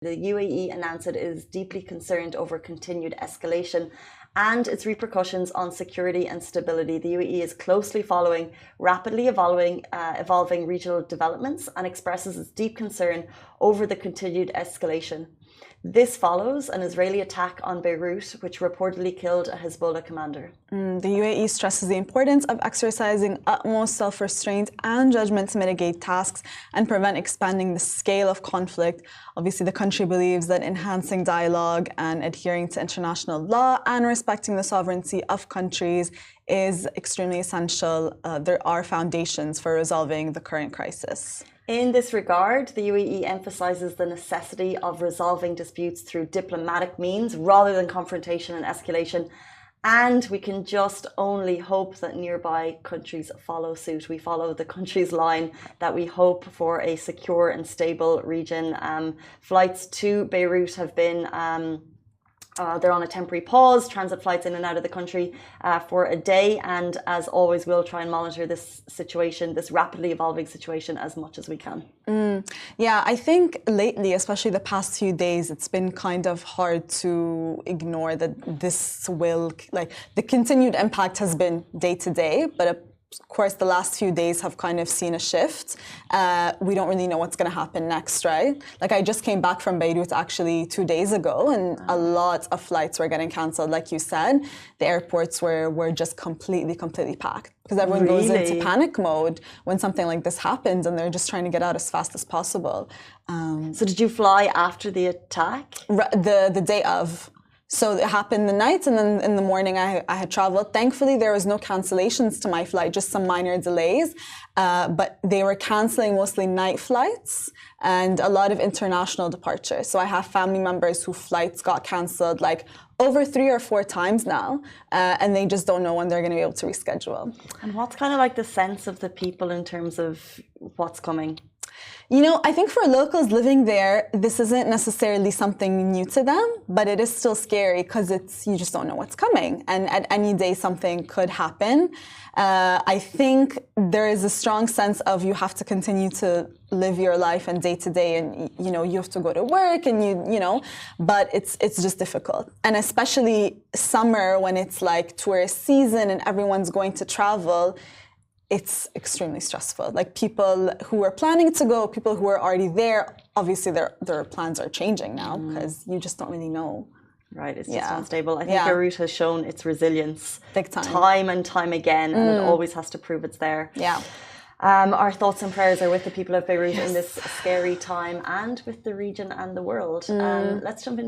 The UAE announced it is deeply concerned over continued escalation and its repercussions on security and stability. The UAE is closely following rapidly evolving regional developments and expresses its deep concern over the continued escalation. This follows an Israeli attack on Beirut, which reportedly killed a Hezbollah commander. The UAE stresses the importance of exercising utmost self-restraint and judgment to mitigate tasks and prevent expanding the scale of conflict. Obviously, the country believes that enhancing dialogue and adhering to international law and respecting the sovereignty of countries is extremely essential. There are foundations for resolving the current crisis. In this regard, the UAE emphasizes the necessity of resolving disputes through diplomatic means rather than confrontation and escalation. And we can just only hope that nearby countries follow suit. We follow the country's line that we hope for a secure and stable region. Flights to Beirut have been they're on a temporary pause, transit flights in and out of the country for a day. And as always, we'll try and monitor this situation, this rapidly evolving situation, as much as we can. Yeah, I think lately, especially the past few days, it's been kind of hard to ignore that this will, like, the continued impact has been day to day, but of course, the last few days have kind of seen a shift. We don't really know what's going to happen next, right? Like, I just came back from Beirut actually 2 days ago, and a lot of flights were getting cancelled. Like you said, the airports were just completely packed because everyone goes into panic mode when something like this happens, and they're just trying to get out as fast as possible. So did you fly after the attack? The day of. So it happened the night, and then in the morning I had traveled. Thankfully, there was no cancellations to my flight, just some minor delays. But they were canceling mostly night flights and a lot of international departures. So I have family members whose flights got canceled like over 3 or 4 times now, and they just don't know when they're going to be able to reschedule. And what's kind of like the sense of the people in terms of what's coming? You know, I think for locals living there, this isn't necessarily something new to them, but it is still scary because you just don't know what's coming. And at any day, something could happen. I think there is a strong sense of you have to continue to live your life and day to day, and, you know, you have to go to work and you know, but it's just difficult. And especially summer when it's like tourist season and everyone's going to travel, it's extremely stressful. Like, people who are planning to go, people who are already there, obviously their plans are changing now because you just don't really know. Right, it's just unstable. I think Beirut has shown its resilience big time. Time and time again, and it always has to prove it's there. Yeah. Our thoughts and prayers are with the people of Beirut in this scary time, and with the region and the world. Let's jump in.